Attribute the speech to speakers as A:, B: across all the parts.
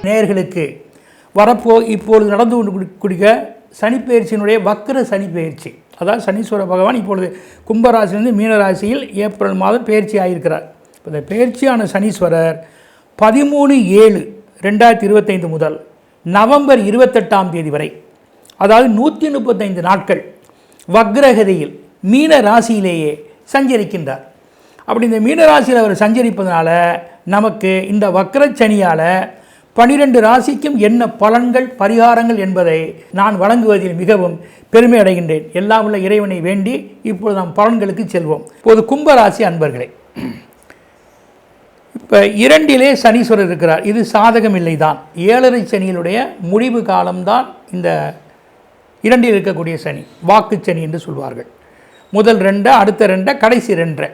A: நேயர்களுக்கு இப்பொழுது நடந்து கொண்டிருக்க சனிப்பெயர்ச்சியினுடைய வக்ர சனிப்பெயர்ச்சி, அதாவது சனீஸ்வர பகவான் இப்பொழுது கும்பராசிலிருந்து மீனராசியில் ஏப்ரல் மாதம் பயிற்சி ஆகியிருக்கிறார். இந்த பயிற்சியான சனீஸ்வரர் 13/7/2025 முதல் நவம்பர் 28 வரை, அதாவது 135 நாட்கள் வக்ரகதியில் மீன ராசியிலேயே சஞ்சரிக்கின்றார். அப்படி இந்த மீனராசியில் அவர் சஞ்சரிப்பதனால நமக்கு இந்த வக்ரச்சனியால் 12 ராசிக்கும் என்ன பலன்கள் பரிகாரங்கள் என்பதை நான் வழங்குவதில் மிகவும் பெருமை அடைகின்றேன். எல்லாம் உள்ள இறைவனை வேண்டி இப்பொழுது நாம் பலன்களுக்கு செல்வோம். இப்போது கும்பராசி அன்பர்களே, இப்போ 2 சனீஸ்வரர் இருக்கிறார். இது சாதகம் இல்லை தான். 7.5 சனியினுடைய முடிவு காலம்தான் இந்த 2 இருக்கக்கூடிய சனி, வாக்கு சனி என்று சொல்வார்கள். முதல் 2, அடுத்த 2, கடைசி 2.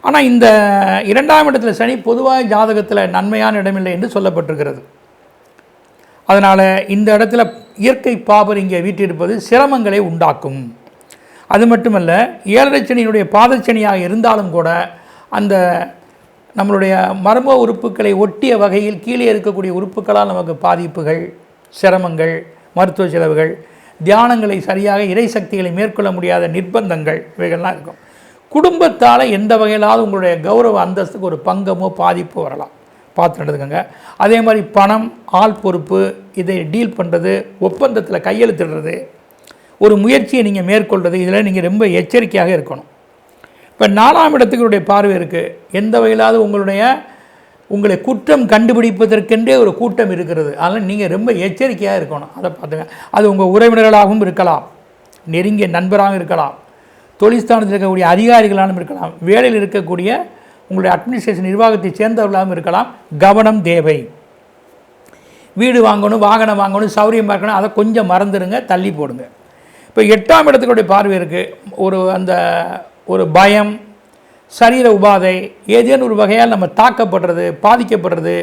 A: ஆனால் இந்த 2ஆம் இடத்துல சனி பொதுவாக ஜாதகத்தில் நன்மையான இடமில்லை என்று சொல்லப்பட்டிருக்கிறது. அதனால் இந்த இடத்துல இயற்கை பாபர் இங்கே வீட்டிருப்பது சிரமங்களை உண்டாக்கும். அது மட்டுமல்ல, 7.5 சனியினுடைய பாதச்சனியாக இருந்தாலும் கூட அந்த நம்மளுடைய மர்ம உறுப்புகளை ஒட்டிய வகையில் கீழே இருக்கக்கூடிய உறுப்புகளால் நமக்கு பாதிப்புகள், சிரமங்கள், மருத்துவ செலவுகள், தியானங்களை சரியாக இறை சக்திகளை மேற்கொள்ள முடியாத நிர்பந்தங்கள், இவைகள்லாம் இருக்கும். குடும்பத்தால் எந்த வகையிலாவது உங்களுடைய கௌரவ அந்தஸ்துக்கு ஒரு பங்கமோ பாதிப்போ வரலாம், பார்த்து நடந்துக்கங்க. அதே மாதிரி பணம், ஆள் பொறுப்பு, இதை டீல் பண்ணுறது, ஒப்பந்தத்தில் கையெழுத்திடுறது, ஒரு முயற்சியை நீங்கள் மேற்கொள்வது, இதில் நீங்கள் ரொம்ப எச்சரிக்கையாக இருக்கணும். இப்போ 4ஆம் இடத்துக்குடைய பார்வை இருக்குது. எந்த வகையிலாவது உங்களை குற்றம் கண்டுபிடிப்பதற்கென்றே ஒரு கூட்டம் இருக்கிறது. அதனால் நீங்கள் ரொம்ப எச்சரிக்கையாக இருக்கணும். அதை பார்த்துங்க. அது உங்கள் உறவினர்களாகவும் இருக்கலாம், நெருங்கிய நண்பராகவும் இருக்கலாம், தொழில்ஸ்தானத்தில் இருக்கக்கூடிய அதிகாரிகளாகவும் இருக்கலாம், வேலையில் இருக்கக்கூடிய உங்களுடைய அட்மினிஸ்ட்ரேஷன் நிர்வாகத்தை சேர்ந்தவர்களாகவும் இருக்கலாம். கவனம் தேவை. வீடு வாங்கணும், வாகனம் வாங்கணும், சௌரியம் பார்க்கணும், அதை கொஞ்சம் மறந்துடுங்க, தள்ளி போடுங்க. இப்போ 8ஆம் இடத்துக்குடைய பார்வை இருக்குது. ஒரு பயம், சரீர உபாதை, ஏதேனும் ஒரு வகையால் நம்ம தாக்கப்படுறது, பாதிக்கப்படுறது,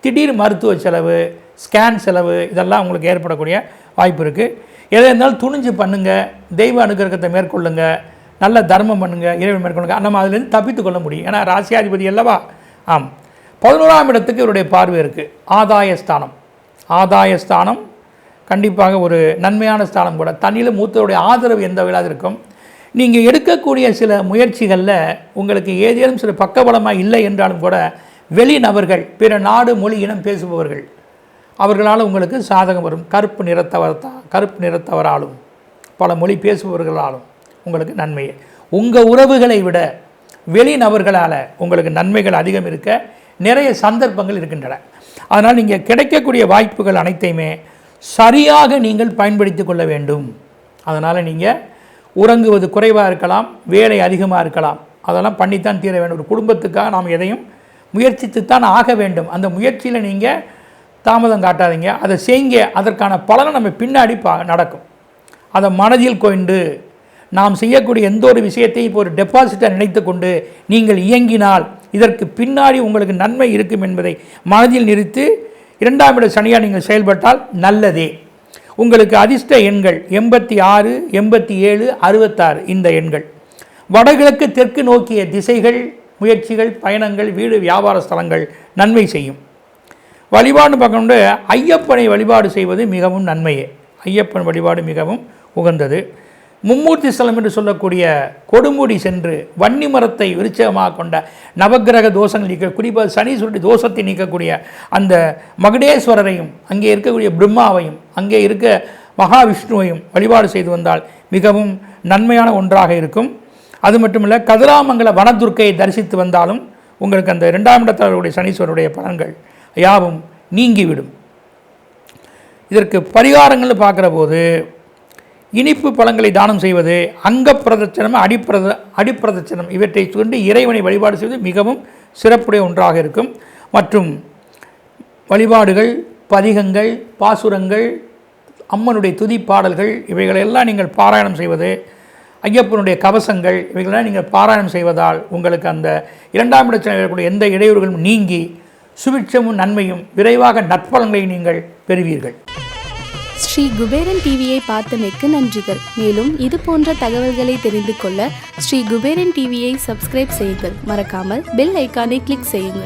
A: திடீர் மருத்துவ செலவு, ஸ்கேன் செலவு, இதெல்லாம் உங்களுக்கு ஏற்படக்கூடிய வாய்ப்பு இருக்குது. எதை இருந்தாலும் துணிஞ்சு பண்ணுங்கள், தெய்வ அனுகிரகத்தை மேற்கொள்ளுங்க, நல்ல தர்மம் பண்ணுங்கள், இறைவன் மேற்கொள்ளுங்க. நம்ம அதிலேருந்து தப்பித்து கொள்ள முடியும். ஏன்னா ராசியாதிபதி அல்லவா. 11ஆம் இடத்துக்கு இவருடைய பார்வை இருக்குது. ஆதாயஸ்தானம் கண்டிப்பாக ஒரு நன்மையான ஸ்தானம் கூட. தண்ணியில் மூத்தருடைய ஆதரவு எந்த வகையிலாவது இருக்கும். நீங்கள் எடுக்கக்கூடிய சில முயற்சிகளில் உங்களுக்கு ஏதேனும் சில பக்கபலமாக இல்லை என்றாலும் கூட வெளிநபர்கள், பிற நாடு, மொழி, இனம் பேசுபவர்கள், அவர்களால் உங்களுக்கு சாதகம் வரும். கருப்பு நிறத்தவராலும் பல மொழி பேசுபவர்களாலும் உங்களுக்கு நன்மையே. உங்கள் உறவுகளை விட வெளிநபர்களால் உங்களுக்கு நன்மைகள் அதிகம் இருக்க நிறைய சந்தர்ப்பங்கள் இருக்கின்றன. அதனால் நீங்கள் கிடைக்கக்கூடிய வாய்ப்புகள் அனைத்தையுமே சரியாக நீங்கள் பயன்படுத்தி கொள்ள வேண்டும். அதனால் நீங்கள் உறங்குவது குறைவாக இருக்கலாம், வேலை அதிகமாக இருக்கலாம், அதெல்லாம் பண்ணித்தான் தீர வேண்டும். ஒரு குடும்பத்துக்காக நாம் எதையும் முயற்சித்துத்தான் ஆக வேண்டும். அந்த முயற்சியில் நீங்கள் தாமதம் காட்டாதீங்க, அதை செய்யுங்க. அதற்கான பலனை நம்ம பின்னாடி நடக்கும். அதை மனதில் கொண்டு நாம் செய்யக்கூடிய எந்த ஒரு விஷயத்தையும் இப்போ ஒரு டெபாசிட்டை நினைத்து கொண்டு நீங்கள் இயங்கினால் இதற்கு பின்னாடி உங்களுக்கு நன்மை இருக்கும் என்பதை மனதில் நிறுத்தி 2ஆம் இட சனியாக நீங்கள் செயல்பட்டால் நல்லதே. உங்களுக்கு அதிர்ஷ்ட எண்கள் 86, 87, 66. இந்த எண்கள் வடகிழக்கு தெற்கு நோக்கிய திசைகள், முயற்சிகள், பயணங்கள், வீடு, வியாபார ஸ்தலங்கள் நன்மை செய்யும். வழிபாடு பார்க்கணுண்டு ஐயப்பனை வழிபாடு செய்வது மிகவும் நன்மையே. ஐயப்பன் வழிபாடு மிகவும் உகந்தது. மும்மூர்த்தி ஸ்தலம் என்று சொல்லக்கூடிய கொடுமுடி சென்று வன்னி மரத்தை விருட்சகமாக கொண்ட நவக்கிரக தோஷங்கள் நீக்க, குறிப்பாக சனீஸ்வரனுடைய தோஷத்தை நீக்கக்கூடிய அந்த மகுடேஸ்வரரையும், அங்கே இருக்கக்கூடிய பிரம்மாவையும், அங்கே இருக்க மகாவிஷ்ணுவையும் வழிபாடு செய்து வந்தால் மிகவும் நன்மையான ஒன்றாக இருக்கும். அது மட்டுமல்ல, கதிராமங்கல வனதுர்க்கையை தரிசித்து வந்தாலும் உங்களுக்கு அந்த 2ஆம் இடத்தவருடைய சனீஸ்வரருடைய பலன்கள் யாவும் நீங்கிவிடும். இதற்கு பரிகாரங்கள் பார்க்குற போது இனிப்பு பழங்களை தானம் செய்வது, அங்க பிரதட்சணம், அடிப்பிரதட்சணம் இவற்றை கொண்டு இறைவனை வழிபாடு செய்வது மிகவும் சிறப்புடைய ஒன்றாக இருக்கும். மற்றும் வழிபாடுகள், பதிகங்கள், பாசுரங்கள், அம்மனுடைய துதி பாடல்கள் இவைகளெல்லாம் நீங்கள் பாராயணம் செய்வது, ஐயப்பனுடைய கவசங்கள் இவைகளெல்லாம் நீங்கள் பாராயணம் செய்வதால் உங்களுக்கு அந்த 2ஆம் இடத்தில் இருக்கக்கூடிய எந்த இடையூறுகளும் நீங்கி சுபிட்சமும் நன்மையும் விரைவாக நற்பலன்களை நீங்கள் பெறுவீர்கள்.
B: ஸ்ரீ குபேரன் டிவியை பார்த்தமைக்கு நன்றிகள். மேலும் இது போன்ற தகவல்களை தெரிந்து கொள்ள ஸ்ரீ குபேரன் டிவியை சப்ஸ்கிரைப் செய்யுங்கள். மறக்காமல் பெல் ஐக்கானை கிளிக் செய்யுங்கள்.